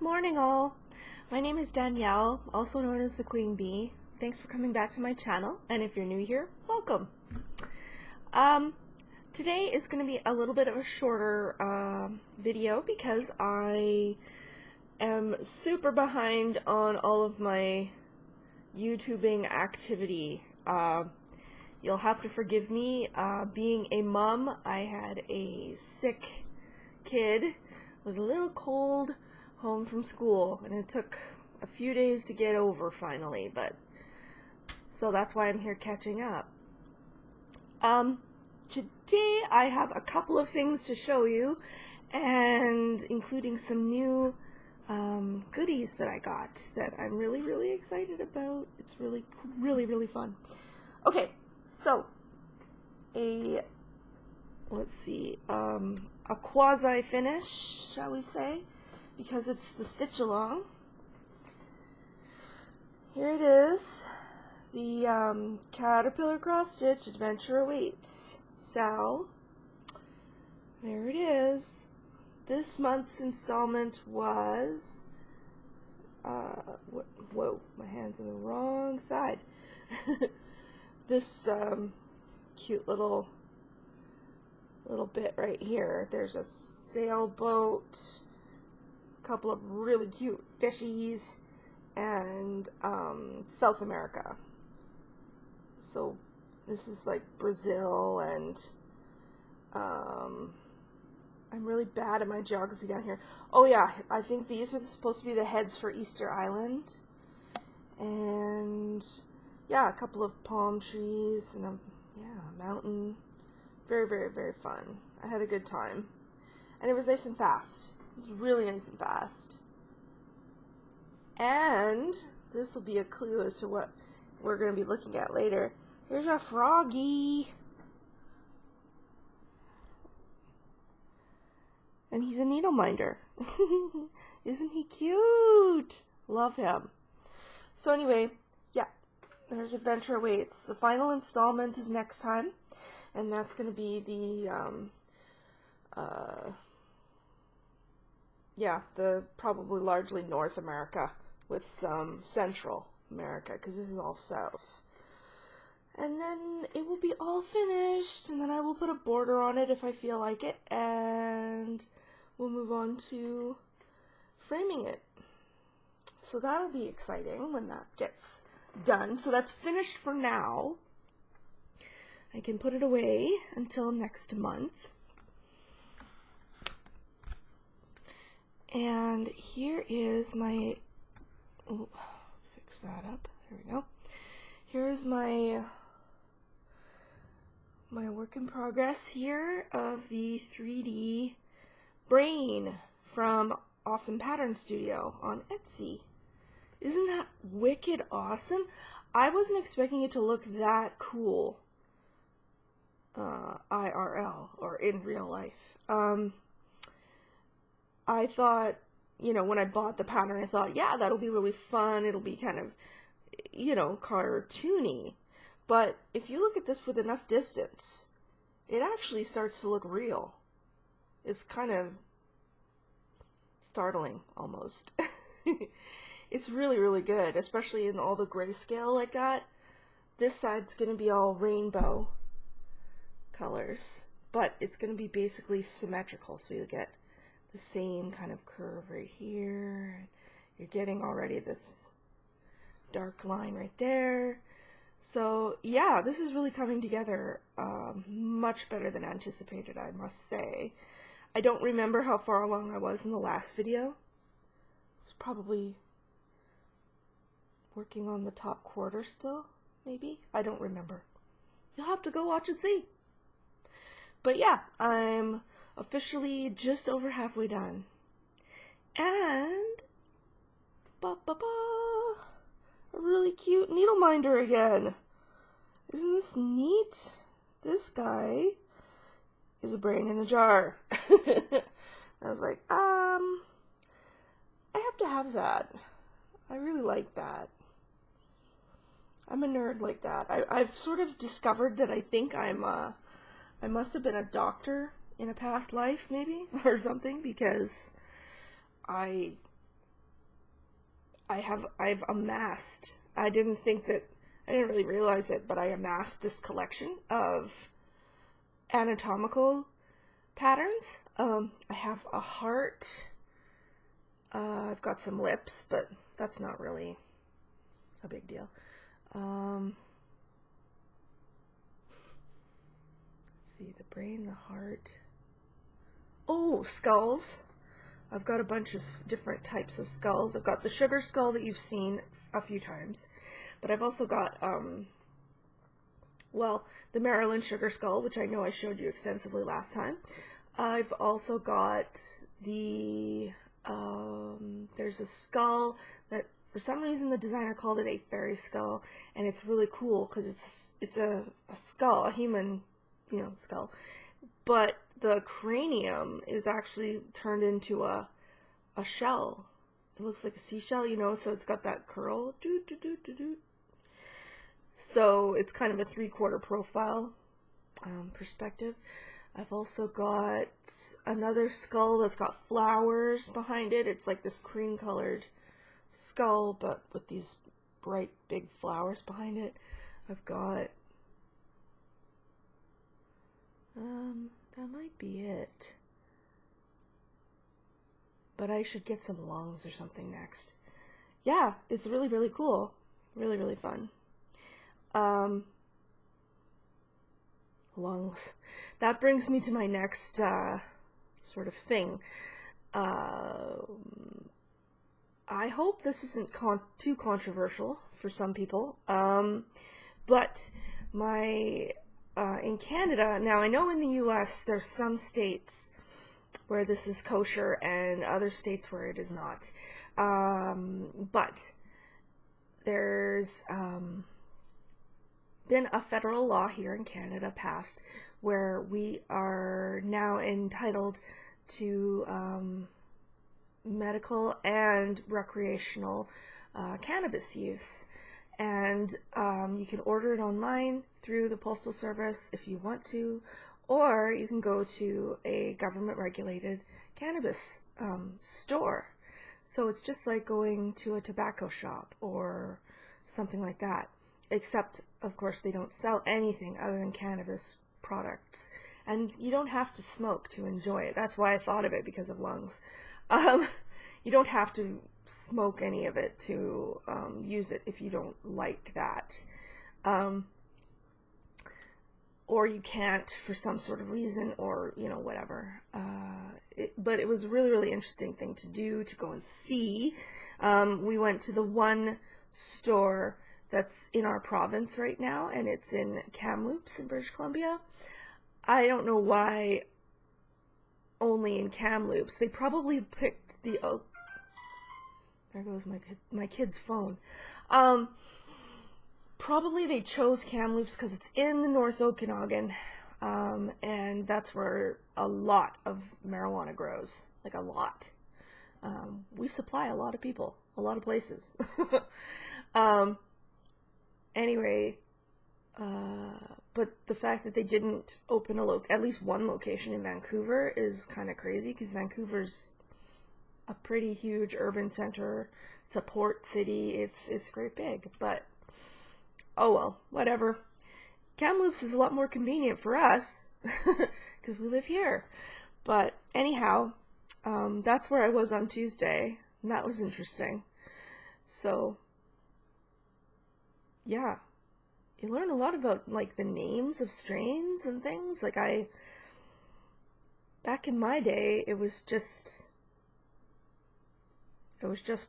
Morning all! My name is Danielle, also known as the Queen Bee. Thanks for coming back to my channel, and if you're new here, welcome! Today is going to be a little bit of a shorter video because I am super behind on all of my YouTubing activity. You'll have to forgive me. Being a mom, I had a sick kid with a little cold home from school, and it took a few days to get over finally, but so that's why I'm here catching up. Today I have a couple of things to show you, and including some new goodies that I got that I'm really excited about. It's really fun. Okay, so let's see, a quasi finish, shall we say, because it's the stitch along. Here it is, the Caterpillar Cross Stitch Adventure Awaits. Sal. There it is. This month's installment was, whoa, my hand's on the wrong side. This cute little bit right here. There's a sailboat, a couple of really cute fishies, and South America. So this is like Brazil, and I'm really bad at my geography down here. Oh yeah, I think these are supposed to be the heads for Easter Island. And yeah, a couple of palm trees and a mountain. Very fun. I had a good time. And it was nice and fast. It was really nice and fast. And this will be a clue as to what we're going to be looking at later. Here's our froggy. And he's a needleminder. Isn't he cute? Love him. So anyway, yeah, there's Adventure Awaits. The final installment is next time, and that's going to be the probably largely North America with some Central America, because this is all South. And then it will be all finished, and then I will put a border on it if I feel like it, and we'll move on to framing it. So that'll be exciting when that gets done. So that's finished for now. I can put it away until next month. And here is my, fix that up, there we go. Here's my work in progress here of the 3D brain from awesomepatternstudio on Etsy. Isn't that wicked awesome? I wasn't expecting it to look that cool IRL, or in real life. I thought, when I bought the pattern, I thought, yeah, that'll be really fun. It'll be kind of, cartoony. But if you look at this with enough distance, it actually starts to look real. It's kind of startling, almost. It's really good, especially in all the grayscale like that. This side's going to be all rainbow colors, but it's going to be basically symmetrical, so you'll get the same kind of curve right here. You're getting already this dark line right there. So yeah, this is really coming together much better than anticipated, I must say. I don't remember how far along I was in the last video. I was probably working on the top quarter still, maybe? I don't remember. You'll have to go watch and see. But yeah, I'm officially just over halfway done. And a really cute Needleminder again. Isn't this neat? This guy is a brain in a jar. I was like, I have to have that. I really like that. I'm a nerd like that. I've sort of discovered that I think I must have been a doctor in a past life, maybe, or something, because I've amassed, I didn't really realize it, but I amassed this collection of anatomical patterns. I have a heart, I've got some lips, but that's not really a big deal. Let's see, the brain, the heart. Oh, skulls. I've got a bunch of different types of skulls. I've got the sugar skull that you've seen a few times, but I've also got, well, the Maryland sugar skull, which I know I showed you extensively last time. I've also got the, there's a skull that for some reason the designer called it a fairy skull, and it's really cool because it's a skull, a human, skull, but the cranium is actually turned into a shell. It looks like a seashell, so it's got that curl. So it's kind of a 3/4 profile perspective. I've also got another skull that's got flowers behind it. It's like this cream colored skull, but with these bright big flowers behind it. I've got that might be it, but I should get some lungs or something next. Yeah, it's really, really cool. Really, really fun. Lungs. That brings me to my next sort of thing. I hope this isn't too controversial for some people, but in Canada, now I know in the US there's some states where this is kosher and other states where it is not, but there's been a federal law here in Canada passed where we are now entitled to medical and recreational cannabis use, and you can order it online through the Postal Service if you want to, or you can go to a government regulated cannabis store. So it's just like going to a tobacco shop or something like that, except of course they don't sell anything other than cannabis products, and you don't have to smoke to enjoy it. That's why I thought of it, because of lungs. You don't have to smoke any of it to use it if you don't like that. Or you can't for some sort of reason, or, whatever. But it was a really, really interesting thing to do, to go and see. We went to the one store that's in our province right now, and it's in Kamloops in British Columbia. I don't know why only in Kamloops. They probably picked the... Oh, there goes my kid's phone. Probably they chose Kamloops because it's in the North Okanagan, and that's where a lot of marijuana grows, like a lot. We supply a lot of people, a lot of places. Anyway, but the fact that they didn't open at least one location in Vancouver is kind of crazy, because Vancouver's a pretty huge urban center. It's a port city. It's great big, but oh well, whatever. Kamloops is a lot more convenient for us because we live here. But anyhow, that's where I was on Tuesday, and that was interesting. So yeah, you learn a lot about like the names of strains and things. Like back in my day, it was just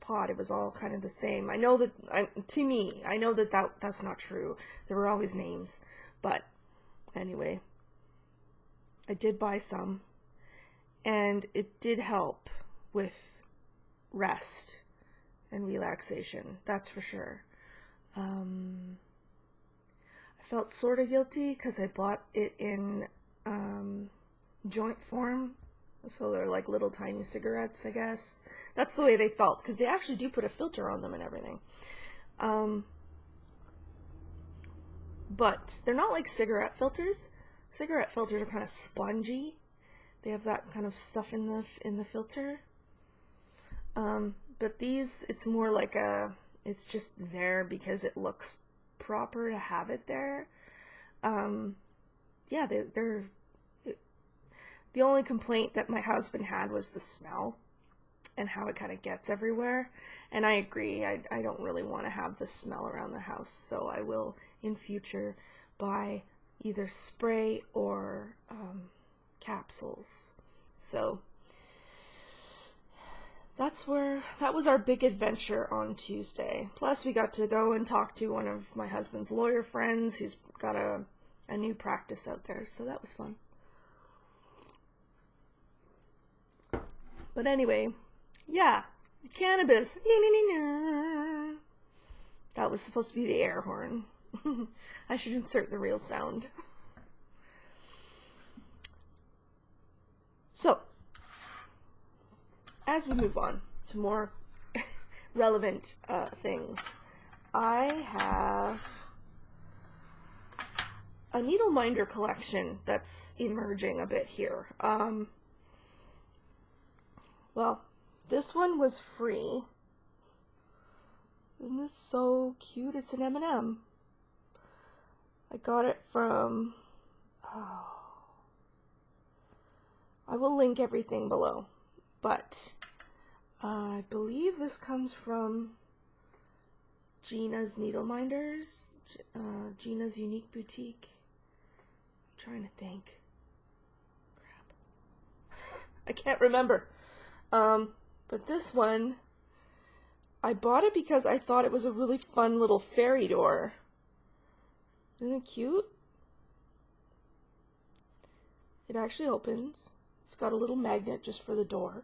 pot. It was all kind of the same. I know that, to me, I know that that's not true. There were always names. But anyway, I did buy some, and it did help with rest and relaxation. That's for sure. I felt sort of guilty because I bought it in joint form. So they're like little tiny cigarettes, I guess. That's the way they felt, because they actually do put a filter on them and everything. But they're not like cigarette filters. Cigarette filters are kind of spongy. They have that kind of stuff in the filter. But these, it's more like it's just there because it looks proper to have it there. Yeah, they're the only complaint that my husband had was the smell and how it kind of gets everywhere. And I agree, I don't really want to have the smell around the house, so I will in future buy either spray or capsules. So that was our big adventure on Tuesday. Plus we got to go and talk to one of my husband's lawyer friends who's got a new practice out there, so that was fun. But anyway, yeah, cannabis. That was supposed to be the air horn. I should insert the real sound. So, as we move on to more relevant things, I have a Needleminder collection that's emerging a bit here. Well, this one was free. Isn't this so cute? It's an M&M. I got it from... I will link everything below. But I believe this comes from Gina's Needleminders. Gina's Unique Boutique. I'm trying to think. Crap. I can't remember. But this one, I bought it because I thought it was a really fun little fairy door. Isn't it cute? It actually opens. It's got a little magnet just for the door.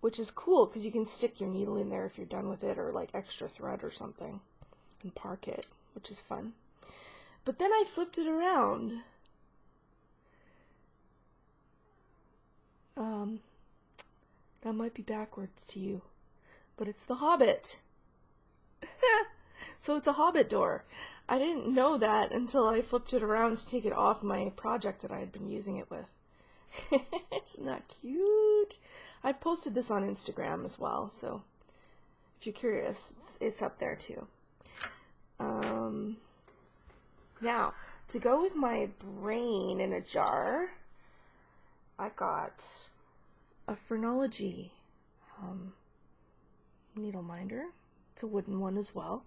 Which is cool because you can stick your needle in there if you're done with it, or like extra thread or something, and park it, which is fun. But then I flipped it around. That might be backwards to you, but it's the Hobbit. So it's a Hobbit door. I didn't know that until I flipped it around to take it off my project that I had been using it with. Isn't that cute? I've posted this on Instagram as well, so if you're curious, it's up there too. Now, to go with my brain in a jar, I got a phrenology Needleminder. It's a wooden one as well.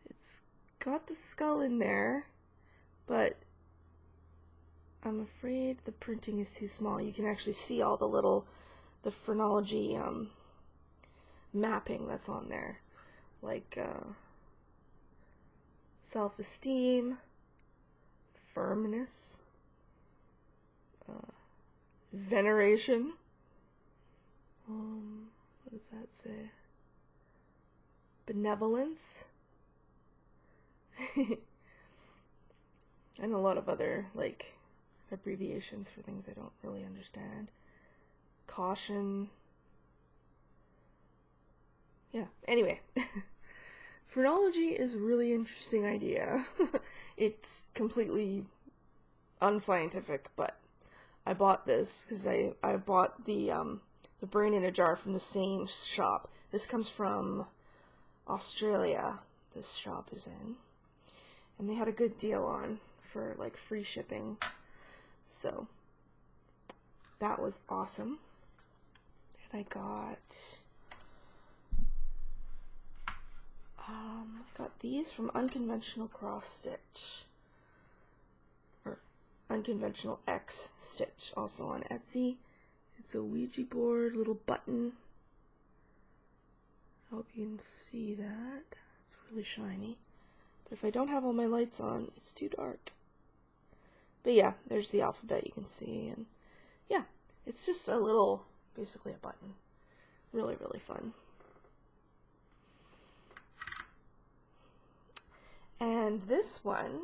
It's got the skull in there, but I'm afraid the printing is too small. You can actually see all the phrenology mapping that's on there, like self-esteem, firmness, veneration. What does that say? Benevolence. And a lot of other like abbreviations for things I don't really understand. Caution. Yeah, anyway. Phrenology is a really interesting idea. It's completely unscientific, but I bought this because I bought the brain in a jar from the same shop. This comes from Australia, this shop is in. And they had a good deal on for like free shipping. So that was awesome. And I got these from Unconventional Crossstitch, or Unconventional X Stitch, also on Etsy. It's a Ouija board, little button. I hope you can see that. It's really shiny. But if I don't have all my lights on, it's too dark. But yeah, there's the alphabet you can see, and yeah, it's just a little, basically a button. Really, really fun. And this one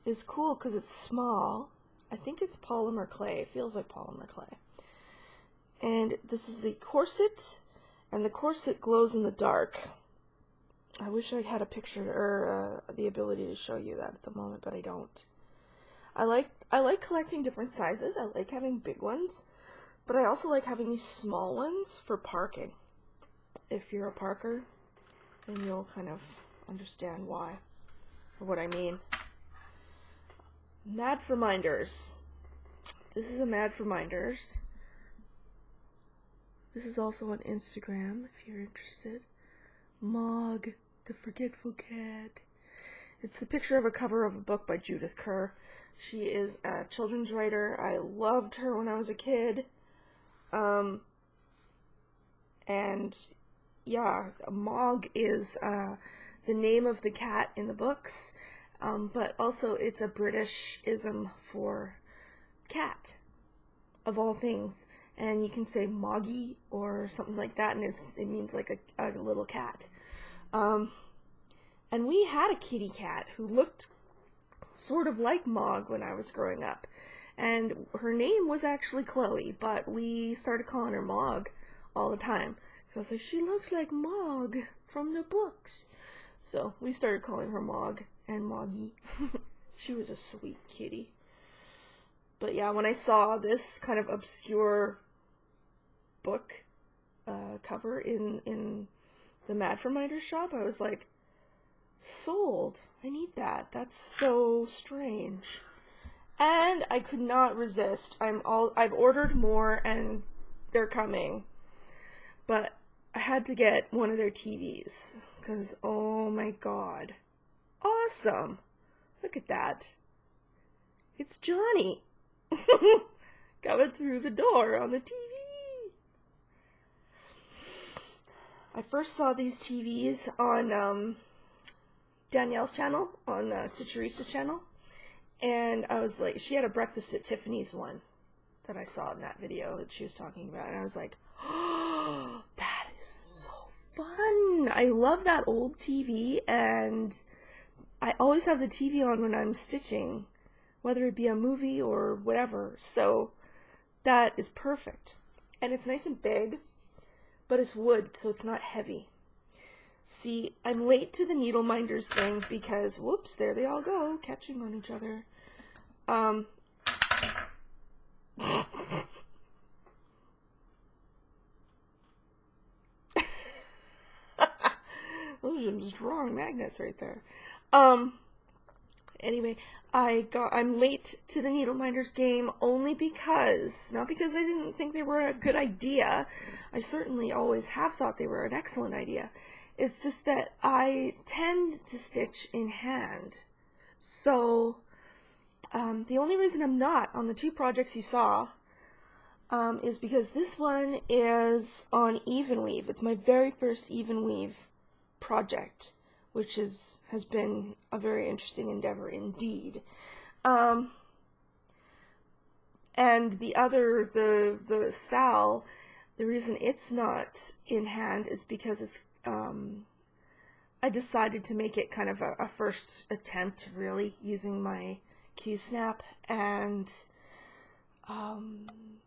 is cool because it's small. I think it's polymer clay. It feels like polymer clay. And this is the corset, and the corset glows in the dark. I wish I had a picture or the ability to show you that at the moment, but I don't. I like collecting different sizes. I like having big ones, but I also like having these small ones for parking. If you're a parker, then you'll kind of understand why, or what I mean. Mad for Minders. This is a Mad for Minders. This is also on Instagram if you're interested. Mog, the Forgetful Cat. It's a picture of a cover of a book by Judith Kerr. She is a children's writer. I loved her when I was a kid. And yeah, Mog is the name of the cat in the books, but also it's a British-ism for cat, of all things. And you can say Moggy or something like that, and it means like a little cat. And we had a kitty cat who looked sort of like Mog when I was growing up. And her name was actually Chloe, but we started calling her Mog all the time. So I was like, she looks like Mog from the books. So we started calling her Mog and Moggy. She was a sweet kitty. But yeah, when I saw this kind of obscure book cover in the Mad for Minders shop, I was like, sold. I need that. That's so strange. And I could not resist. I've ordered more and they're coming. But I had to get one of their TVs because, oh my god. Awesome. Look at that. It's Johnny. Coming through the door on the TV. I first saw these TVs on Danielle's channel, on Stitcherista's channel, and I was like, she had a Breakfast at Tiffany's one that I saw in that video that she was talking about, and I was like, oh, that is so fun. I love that old TV, and I always have the TV on when I'm stitching, whether it be a movie or whatever, so that is perfect. And it's nice and big, but it's wood, so it's not heavy. See, I'm late to the Needleminders thing because, whoops, there they all go, catching on each other. Those are some strong magnets right there. Anyway, I'm late to the Needleminders game only because, not because I didn't think they were a good idea. I certainly always have thought they were an excellent idea. It's just that I tend to stitch in hand. So, the only reason I'm not on the two projects you saw is because this one is on even weave. It's my very first even weave project, which has been a very interesting endeavor indeed. And the other, the Sal, the reason it's not in hand is because it's, I decided to make it kind of a first attempt, really, using my Q-snap, and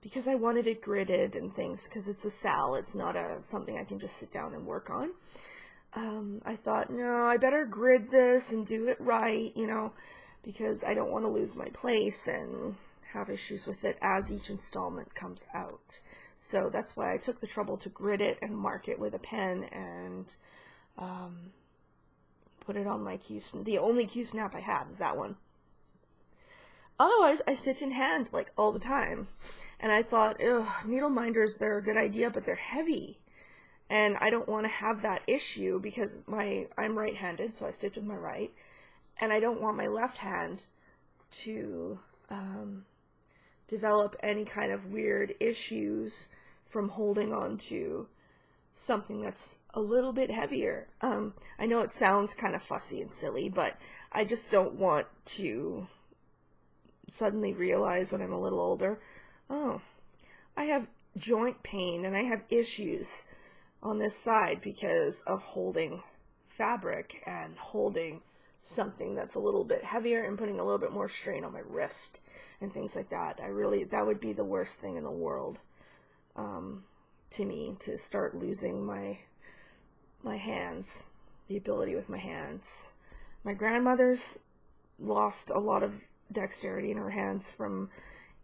because I wanted it gridded and things, because it's a Sal, it's not something I can just sit down and work on. I thought, no, I better grid this and do it right, you know, because I don't want to lose my place and have issues with it as each installment comes out. So that's why I took the trouble to grid it and mark it with a pen and put it on my Q-snap. The only Q-snap I have is that one. Otherwise, I stitch in hand, like, all the time. And I thought, ugh, Needleminders, they're a good idea, but they're heavy. And I don't want to have that issue because I'm right-handed, so I stitch with my right. And I don't want my left hand to develop any kind of weird issues from holding on to something that's a little bit heavier. I know it sounds kind of fussy and silly, but I just don't want to suddenly realize when I'm a little older, oh, I have joint pain and I have issues on this side because of holding fabric and holding something that's a little bit heavier and putting a little bit more strain on my wrist and things like that. That would be the worst thing in the world to me, to start losing my hands, the ability with my hands. My grandmother's lost a lot of dexterity in her hands from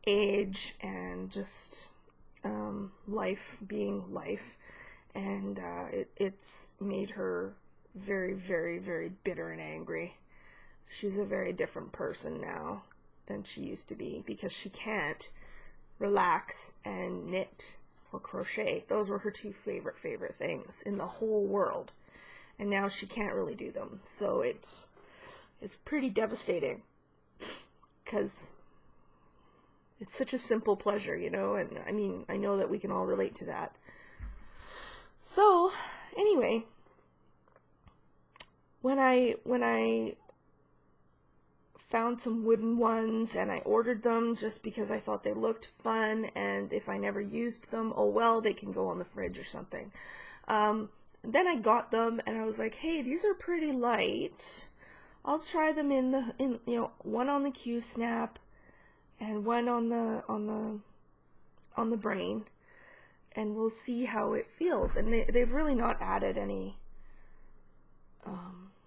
age and just life being life, and it's made her very, very, very bitter and angry. She's a very different person now than she used to be because she can't relax and knit or crochet. Those were her two favorite things in the whole world, and now she can't really do them. So it's pretty devastating because it's such a simple pleasure, you know, and I mean, I know that we can all relate to that. So anyway, when I found some wooden ones and I ordered them just because I thought they looked fun, and if I never used them, oh well, they can go on the fridge or something. Then I got them and I was like, hey, these are pretty light. I'll try them in you know, one on the Q snap and one on the brain, and we'll see how it feels. And they've really not added any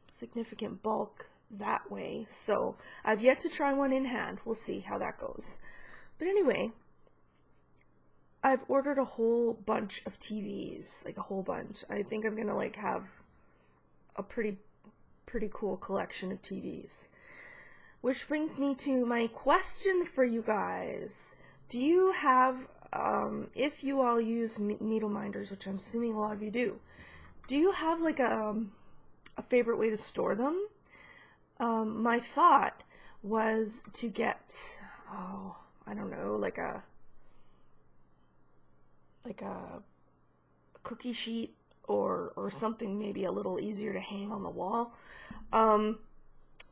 significant bulk that way, so I've yet to try one in hand. We'll see how that goes. But anyway, I've ordered a whole bunch of TVs, like a whole bunch. I think I'm gonna like have a pretty cool collection of TVs. Which brings me to my question for you guys. Do you have, if you all use Needleminders, which I'm assuming a lot of you do you have like a favorite way to store them? My thought was to get, I don't know, like a cookie sheet or something maybe a little easier to hang on the wall,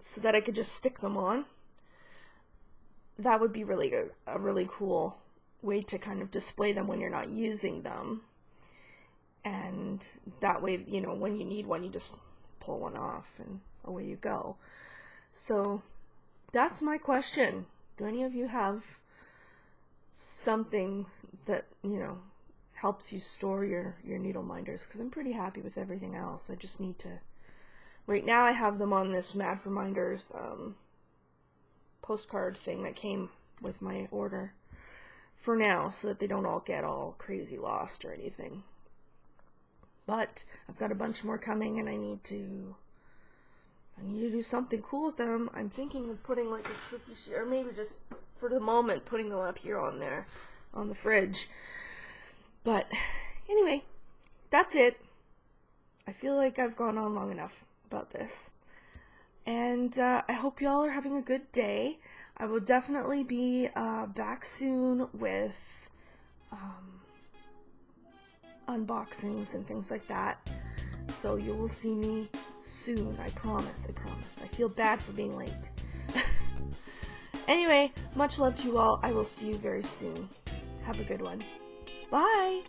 so that I could just stick them on. That would be really a really cool way to kind of display them when you're not using them. And that way, you know, when you need one, you just pull one off and away you go. So that's my question. Do any of you have something that, you know, helps you store your Needleminders? Because I'm pretty happy with everything else. I just need to, right now I have them on this Mad for Minders postcard thing that came with my order for now, so that they don't all get all crazy lost or anything. But I've got a bunch more coming, and I need to do something cool with them. I'm thinking of putting like a cookie sheet, or maybe just for the moment putting them up here on there on the fridge. But anyway, that's it. I feel like I've gone on long enough about this. And I hope y'all are having a good day. I will definitely be back soon with unboxings and things like that. So you will see me soon. I promise. I feel bad for being late. Anyway, much love to you all. I will see you very soon. Have a good one. Bye!